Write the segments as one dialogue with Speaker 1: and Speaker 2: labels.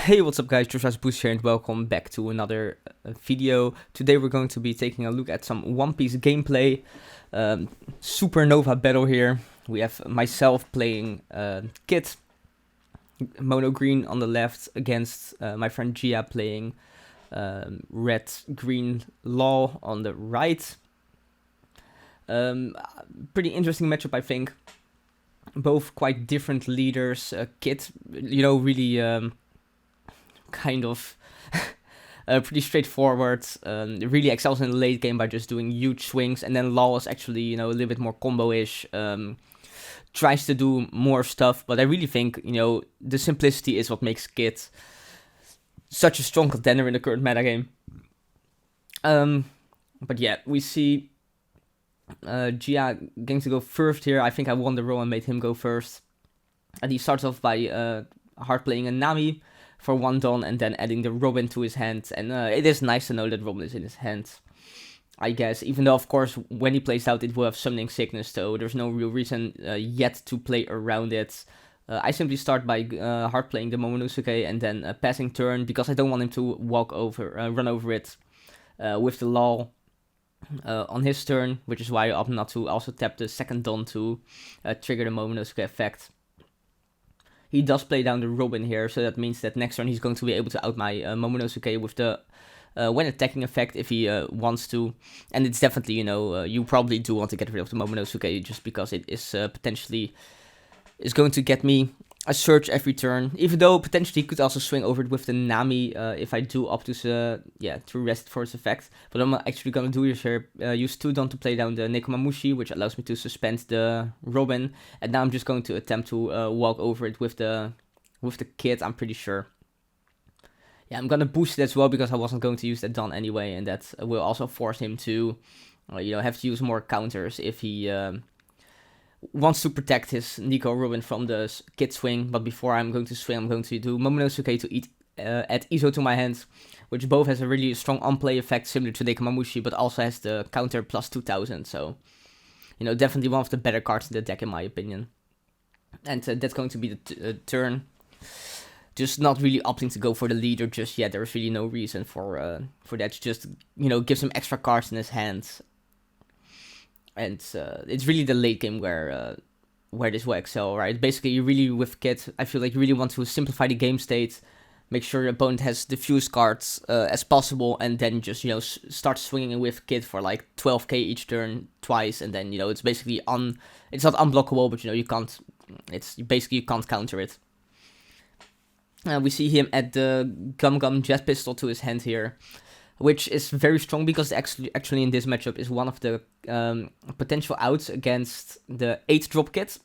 Speaker 1: Hey, what's up guys, Eustass Boost here and welcome back to another video. Today we're going to be taking a look at some One Piece gameplay. Supernova battle here. We have myself playing Kit, Mono Green on the left, against my friend Gia playing Red Green Law on the right. Pretty interesting matchup, I think. Both quite different leaders. Kit, really kind of pretty straightforward, really excels in the late game by just doing huge swings, and then Law is actually, a little bit more combo-ish, tries to do more stuff, but I really think, the simplicity is what makes Kit such a strong contender in the current metagame. But yeah, we see Gia going to go first here. I think I won the roll and made him go first, and he starts off by hard playing a Nami for 1 Dawn and then adding the Robin to his hand, and it is nice to know that Robin is in his hand, I guess, even though of course when he plays out it will have Summoning Sickness, so there's no real reason yet to play around it. I simply start by hard playing the Momonosuke and then passing turn, because I don't want him to run over it with the Law on his turn, which is why I opt not to also tap the second Dawn to trigger the Momonosuke effect. He does play down the Robin here, so that means that next turn he's going to be able to out my Momonosuke with the when attacking effect if he wants to. And it's definitely, you probably do want to get rid of the Momonosuke just because it is potentially is going to get me a surge every turn. Even though potentially he could also swing over it with the Nami if I do opt to rest for its effect. But I'm actually going to do is here use 2 Dawn to play down the Nekomamushi, which allows me to suspend the Robin. And now I'm just going to attempt to walk over it with the Kid, I'm pretty sure. Yeah, I'm going to boost it as well because I wasn't going to use that Dawn anyway. And that will also force him to, have to use more counters if he wants to protect his Nico Robin from the Kid swing. But before I'm going to swing, I'm going to do Momonosuke to add Izo to my hand, which both has a really strong on-play effect similar to Nekomamushi, but also has the counter plus 2000. So, definitely one of the better cards in the deck in my opinion. And that's going to be the turn. Just not really opting to go for the leader just yet. There's really no reason for that. Just, give some extra cards in his hand. And it's really the late game where this will excel, right? Basically, you really, with Kit, I feel like you really want to simplify the game state, make sure your opponent has the fewest cards as possible, and then just, start swinging with Kit for like 12k each turn twice, and then, it's basically it's not unblockable, but, you can't, you can't counter it. We see him add the Gum Jet Pistol to his hand here, which is very strong because actually in this matchup is one of the potential outs against the 8 drop kit.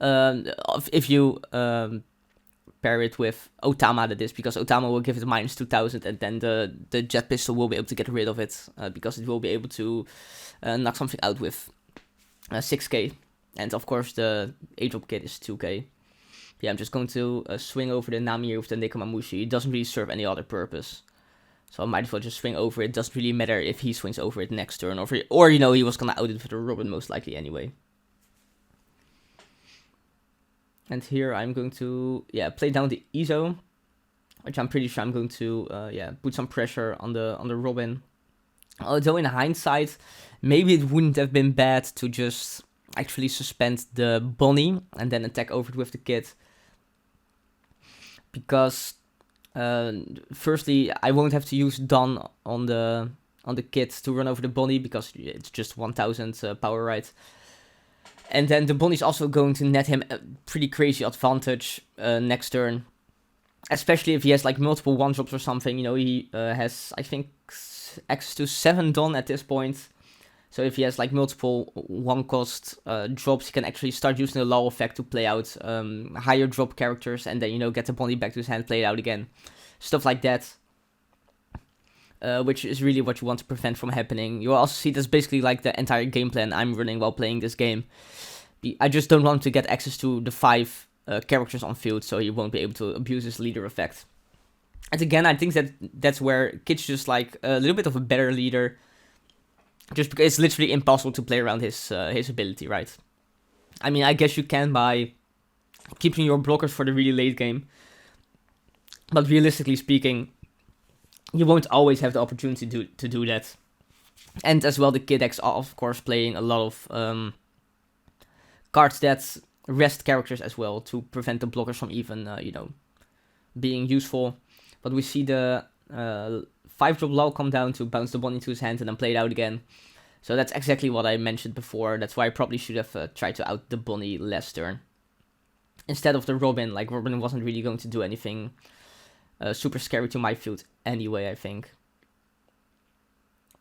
Speaker 1: If you pair it with Otama, that is, because Otama will give it minus 2000, and then the Jet Pistol will be able to get rid of it because it will be able to knock something out with 6k, and of course the 8 drop kit is 2k. Yeah, I'm just going to swing over the Nami here with the Nekomamushi. It doesn't really serve any other purpose. So I might as well just swing over it. Doesn't really matter if he swings over it next turn. Or he was going to out it with the Robin most likely anyway. And here I'm going to, play down the Izo. Which I'm pretty sure I'm going to, put some pressure on the Robin. Although in hindsight, maybe it wouldn't have been bad to just actually suspend the Bonnie and then attack over it with the Kid. Because firstly, I won't have to use Dawn on the Kid to run over the Bonnie because it's just 1000 power, right? And then the Bonnie's also going to net him a pretty crazy advantage next turn, especially if he has like multiple 1-drops or something. He has, I think, access to 7 Dawn at this point. So if he has like multiple 1-cost drops, he can actually start using the Law effect to play out higher drop characters, and then, get the Bonnie back to his hand, play it out again. Stuff like that. Which is really what you want to prevent from happening. You'll also see that's basically like the entire game plan I'm running while playing this game. I just don't want to get access to the 5 characters on field, so he won't be able to abuse his leader effect. And again, I think that's where Kit's just like a little bit of a better leader. Just because it's literally impossible to play around his ability, right? I mean, I guess you can by keeping your blockers for the really late game. But realistically speaking, you won't always have the opportunity to do that. And as well, the kid decks are of course playing a lot of cards that rest characters as well to prevent the blockers from even being useful. But we see the 5-drop Law come down to bounce the Bunny to his hand and then play it out again. So that's exactly what I mentioned before. That's why I probably should have tried to out the Bunny last turn instead of the Robin. Like, Robin wasn't really going to do anything super scary to my field anyway, I think.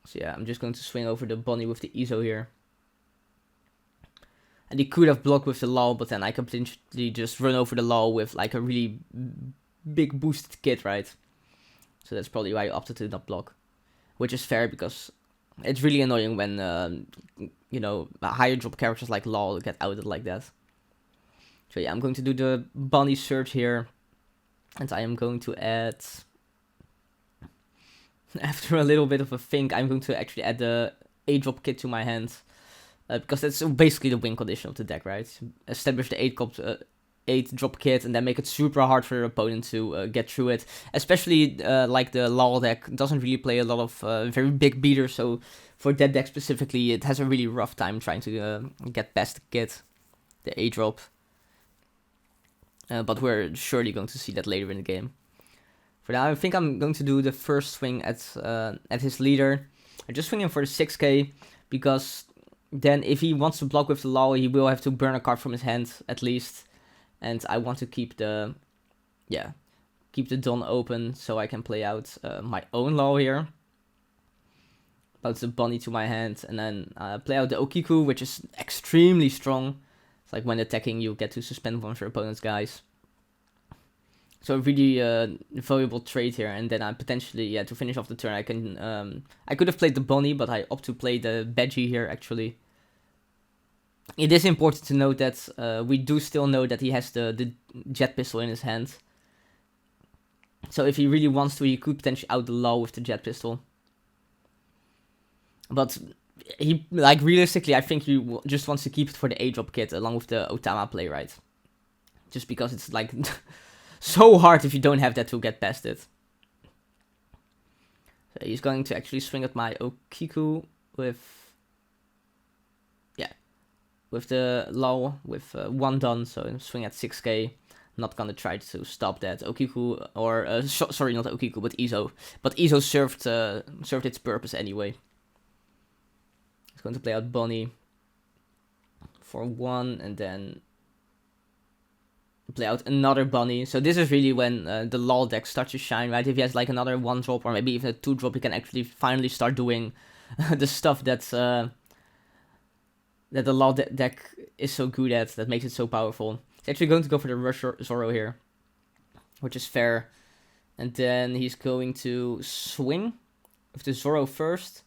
Speaker 1: So yeah, I'm just going to swing over the Bunny with the Izo here. And he could have blocked with the Law, but then I could potentially just run over the Law with like a really big boosted kit, right? So that's probably why I opted to not block. Which is fair, because it's really annoying when, higher drop characters like Law get outed like that. So yeah, I'm going to do the Bunny search here. And I am going to add... After a little bit of a think, I'm going to actually add the 8-drop kit to my hand. Because that's basically the win condition of the deck, right? Establish the 8-drop kit and then make it super hard for your opponent to get through it. Especially like the Law deck doesn't really play a lot of very big beaters. So for that deck specifically, it has a really rough time trying to get past the kit, the 8-drop. But we're surely going to see that later in the game. For now, I think I'm going to do the first swing at his leader. I'm just swinging for the 6k, because then if he wants to block with the Law, he will have to burn a card from his hand at least. And I want to keep the Dawn open so I can play out my own Law here. Bounce the Bunny to my hand and then play out the Okiku, which is extremely strong. It's like when attacking, you get to suspend one of your opponent's guys. So a really valuable trade here, and then I potentially, to finish off the turn, I could have played the Bunny, but I opt to play the Veggie here, actually. It is important to note that we do still know that he has the Jet Pistol in his hand. So if he really wants to, he could potentially out the Law with the Jet Pistol. But he, like, realistically, I think he just wants to keep it for the 8-drop kit along with the Otama play, right? Just because it's, like... so hard if you don't have that to get past it. So he's going to actually swing at my Okiku with the Law with 1 done. So swing at 6k. Not gonna try to stop that Okiku, or sorry, not Okiku, but Izo. But Izo served its purpose anyway. He's going to play out Bunny for 1 and then play out another Bunny. So this is really when the Law deck starts to shine, right? If he has like another 1-drop or maybe even a 2-drop, he can actually finally start doing the stuff that's that the Law deck is so good at, that makes it so powerful. He's actually going to go for the Rush Zoro here, which is fair. And then he's going to swing with the Zoro first.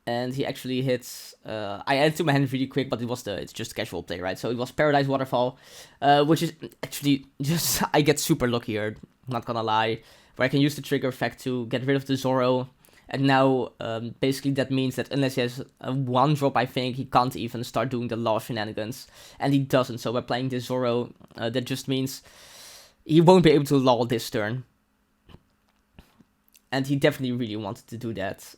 Speaker 1: And he actually hits... I added to my hand really quick, but it's just casual play, right? So it was Paradise Waterfall, which is actually just... I get super lucky here, not gonna lie. Where I can use the trigger effect to get rid of the Zoro. And now, basically that means that unless he has a 1-drop, I think, he can't even start doing the Law shenanigans. And he doesn't, so by playing this Zoro, that just means he won't be able to Law this turn. And he definitely really wanted to do that.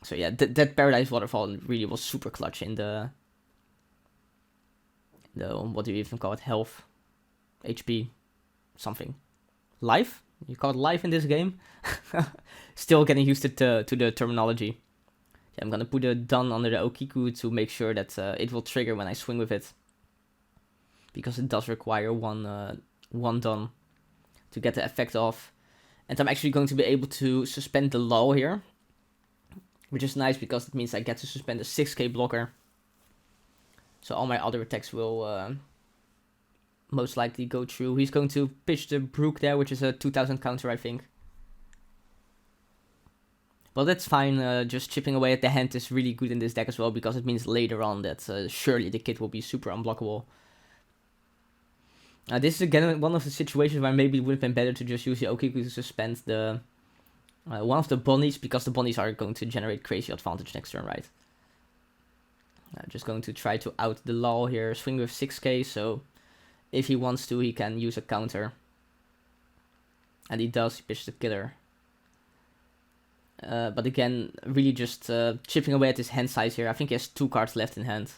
Speaker 1: So yeah, that Paradise Waterfall really was super clutch in the what do you even call it? Health, HP, something, life. You call it life in this game? Still getting used to the terminology. Yeah, I'm gonna put a Dun under the Okiku to make sure that it will trigger when I swing with it, because it does require one Dun to get the effect off. And I'm actually going to be able to suspend the Law here, which is nice because it means I get to suspend a 6k blocker. So all my other attacks will most likely go through. He's going to pitch the Brook there, which is a 2000 counter, I think. Well, that's fine. Just chipping away at the hand is really good in this deck as well, because it means later on that surely the kit will be super unblockable. This is again one of the situations where maybe it would have been better to just use the Okiku to suspend the one of the bunnies, because the bunnies are going to generate crazy advantage next turn, right? I'm just going to try to out the Law here, swing with 6k, so if he wants to, he can use a counter. And he does, he pitches the killer. But again, really just chipping away at his hand size here. I think he has 2 cards left in hand.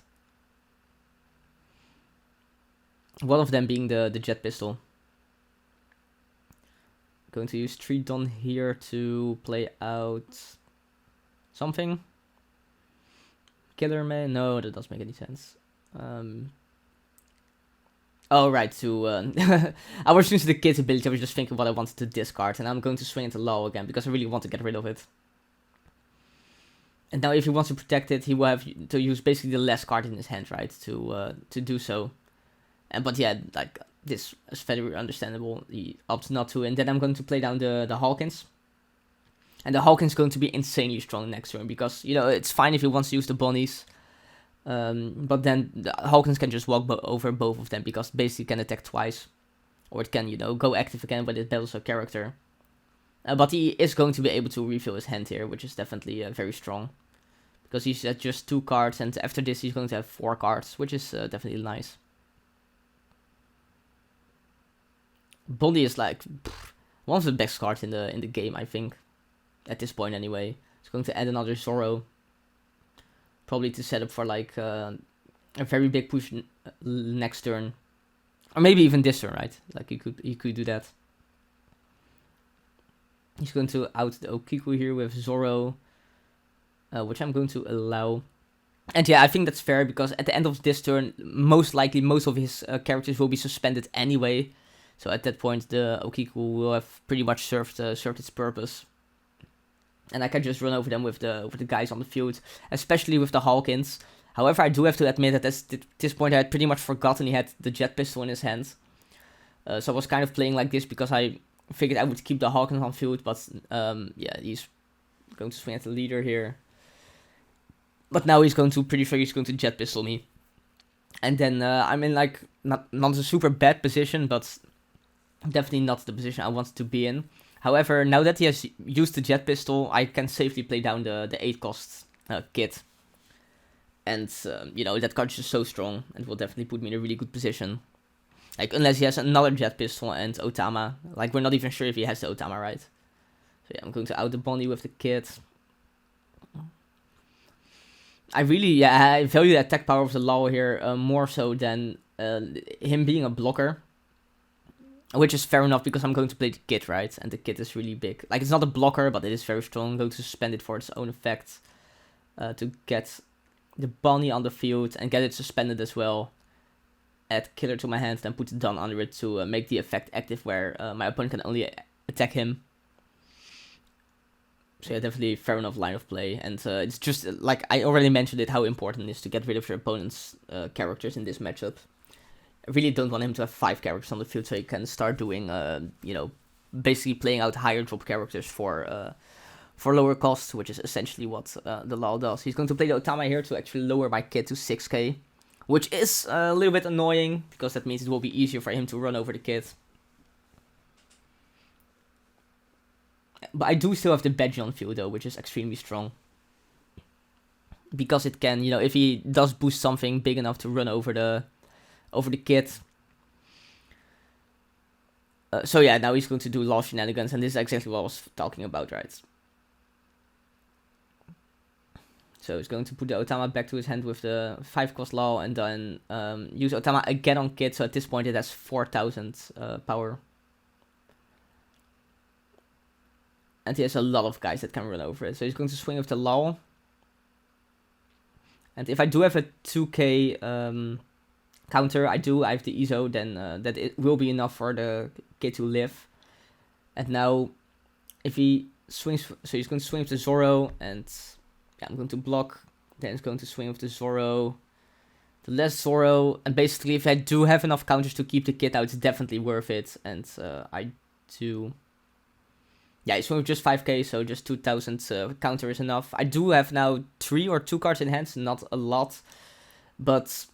Speaker 1: One of them being the jet pistol. Going to use 3 Don here to play out something. Killer man? No, that doesn't make any sense. Oh, right, to... I was using the kid's ability, I was just thinking what I wanted to discard, and I'm going to swing into Law again, because I really want to get rid of it. And now if he wants to protect it, he will have to use basically the last card in his hand, right, to do so. But yeah, like, this is very understandable, he opts not to, and then I'm going to play down the Hawkins. And the Hawkins is going to be insanely strong next turn, because, you know, it's fine if he wants to use the bunnies. But then the Hawkins can just walk over both of them, because basically it can attack twice. Or it can, you know, go active again when it battles a character. But he is going to be able to refill his hand here, which is definitely very strong. Because he's at just 2 cards, and after this he's going to have 4 cards, which is definitely nice. Bondi is like one of the best cards in the game, I think. At this point anyway. He's going to add another Zoro. Probably to set up for like a very big push next turn, or maybe even this turn, right? Like he could do that. He's going to out the Okiku here with Zoro, which I'm going to allow. And yeah, I think that's fair, because at the end of this turn, most likely most of his characters will be suspended anyway. So at that point, the Okiku will have pretty much served its purpose. And I can just run over them with the guys on the field, especially with the Hawkins. However, I do have to admit that at this point I had pretty much forgotten he had the jet pistol in his hand. So I was kind of playing like this because I figured I would keep the Hawkins on field, but yeah, he's going to swing at the leader here. But now he's going to jet pistol me. And then I'm in like not a super bad position, but definitely not the position I wanted to be in. However, now that he has used the jet pistol, I can safely play down the 8 cost kit. And, you know, that card is just so strong, and will definitely put me in a really good position. Like, unless he has another jet pistol and Otama. Like, we're not even sure if he has the Otama, right? So yeah, I'm going to out the Bondi with the kit. I value the attack power of the Law here more so than him being a blocker. Which is fair enough, because I'm going to play the kit, right? And the kit is really big. Like, it's not a blocker, but it is very strong. I'm going to suspend it for its own effect. To get the bunny on the field and get it suspended as well. Add killer to my hand, then put the Don under it to make the effect active, where my opponent can only attack him. So yeah, definitely fair enough line of play. And it's just, like I already mentioned it, how important it is to get rid of your opponent's characters in this matchup. I really don't want him to have 5 characters on the field, so he can start doing, you know, basically playing out higher drop characters for lower cost, which is essentially what the Law does. He's going to play the Otama here to actually lower my kit to 6k, which is a little bit annoying, because that means it will be easier for him to run over the kit. But I do still have the Badge on field though, which is extremely strong. Because it can, you know, if he does boost something big enough to run over the kit. So yeah, now he's going to do Law shenanigans, and this is exactly what I was talking about, right? So he's going to put the Otama back to his hand with the 5 cost Law, and then use Otama again on kit, so at this point it has 4000 power. And he has a lot of guys that can run over it, so he's going to swing with the Law. And if I do have a 2k counter, I have the EZO, then that it will be enough for the kid to live. And now, if he swings, so he's going to swing with the Zoro, and yeah, I'm going to block. Then he's going to swing with the Zoro, the less Zoro, and basically if I do have enough counters to keep the kid out, it's definitely worth it. And I do. Yeah, he's swing with just 5k, so just 2000 counter is enough. I do have now 3 or 2 cards in hand, so not a lot, but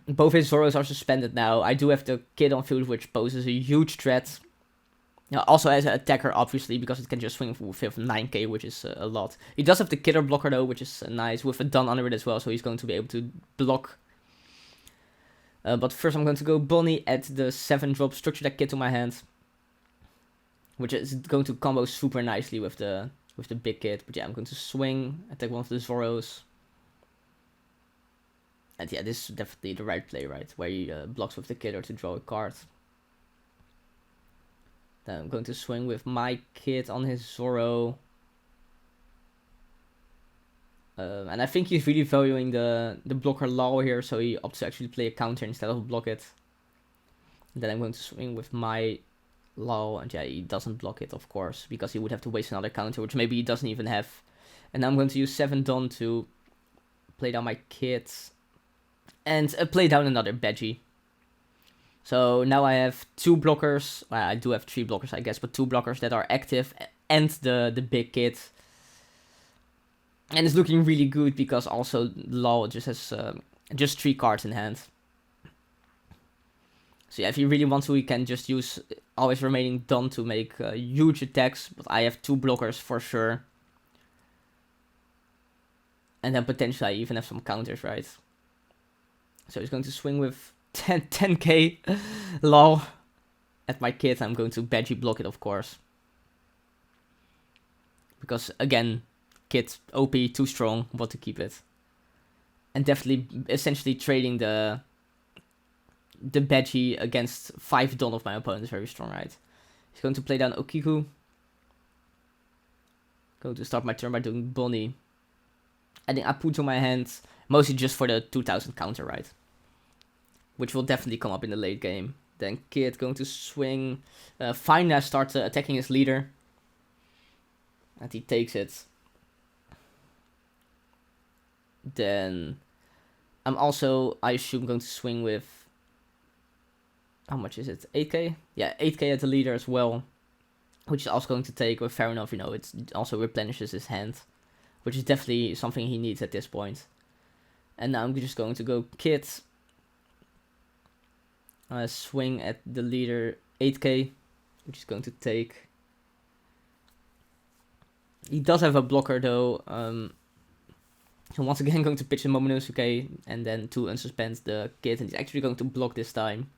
Speaker 1: both his Zoros are suspended now. I do have the kid on field, which poses a huge threat. Also as an attacker, obviously, because it can just swing with 9k, which is a lot. He does have the killer blocker, though, which is nice, with a Don under it as well, so he's going to be able to block But first I'm going to go Bonnie at the 7-drop, structure that kid to my hand, which is going to combo super nicely with the big kid. But yeah, I'm going to swing, attack one of the Zoros. And yeah, this is definitely the right play, right? Where he blocks with the kid or to draw a card. Then I'm going to swing with my kid on his Zoro. And I think he's really valuing the blocker Law here, so he opts to actually play a counter instead of block it. And then I'm going to swing with my Law, and yeah, he doesn't block it, of course, because he would have to waste another counter, which maybe he doesn't even have. And I'm going to use 7 Don to play down my kid, and play down another Veggie. So now I have 2 blockers, well, I do have 3 blockers I guess, but 2 blockers that are active, and the big kid. And it's looking really good because also Law just has just 3 cards in hand. So yeah, if you really want to, you can just use always remaining Don to make huge attacks. But I have 2 blockers for sure. And then potentially I even have some counters, right? So he's going to swing with 10k Law at my kid. I'm going to Veggie block it, of course. Because again, kid OP, too strong, want to keep it. And definitely essentially trading the Veggie against 5 Don of my opponent is very strong, right? He's going to play down Okiku. Going to start my turn by doing Bonnie. Adding Apu to my hand, mostly just for the 2000 counter, right? Which will definitely come up in the late game. Then Kid going to swing. Fina starts attacking his leader. And he takes it. Then I'm also, I assume, going to swing with, how much is it? 8k? Yeah, 8k at the leader as well. Which is also going to take, well, fair enough, you know, it also replenishes his hand. Which is definitely something he needs at this point. And now I'm just going to go Kid. Swing at the leader 8k, which is going to take. He does have a blocker though. So once again going to pitch a Momonosuke and then to unsuspend the kid, and he's actually going to block this time.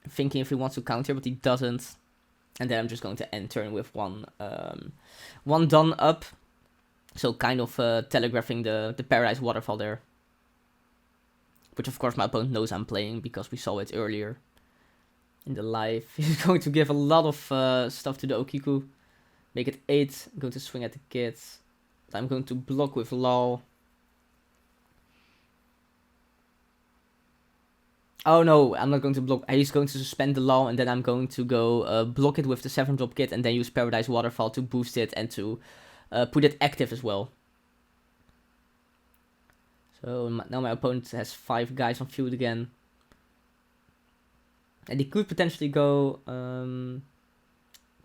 Speaker 1: Thinking if he wants to counter, but he doesn't. And then I'm just going to end turn with one Don up. So kind of telegraphing the Paradise Waterfall there. Which of course my opponent knows I'm playing because we saw it earlier in the live. He's going to give a lot of stuff to the Okiku. Make it 8. I'm going to swing at the kids. I'm going to block with Law. Oh no, I'm not going to block. He's going to suspend the Law, and then I'm going to go block it with the 7-drop kit, and then use Paradise Waterfall to boost it and to put it active as well. So now my opponent has 5 guys on field again. And he could potentially go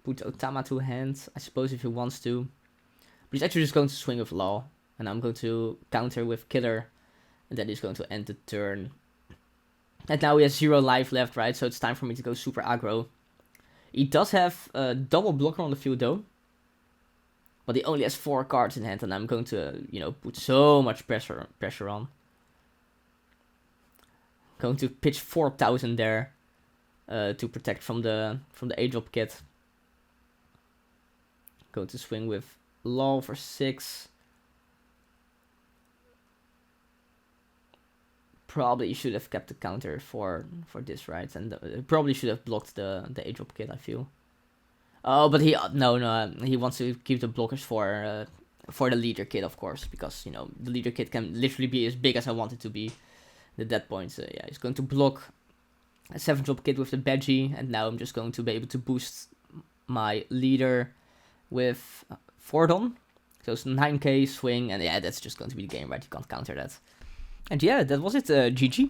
Speaker 1: put Otama to hand, I suppose, if he wants to. But he's actually just going to swing with Law. And I'm going to counter with Killer. And then he's going to end the turn. And now he has 0 life left, right? So it's time for me to go super aggro. He does have a double blocker on the field though. But he only has 4 cards in hand, and I'm going to, you know, put so much pressure on. Going to pitch 4000 there to protect from the 8-drop kit. Going to swing with Law for 6. Probably should have kept the counter for this, right? And probably should have blocked the 8-drop kit, I feel. Oh, but he he wants to keep the blockers for the leader kit, of course, because, you know, the leader kit can literally be as big as I want it to be at that point. So yeah, he's going to block a 7-drop kit with the Veggie, and now I'm just going to be able to boost my leader with 4 Don. So it's 9k swing, and yeah, that's just going to be the game, right? You can't counter that. And yeah, that was it, GG.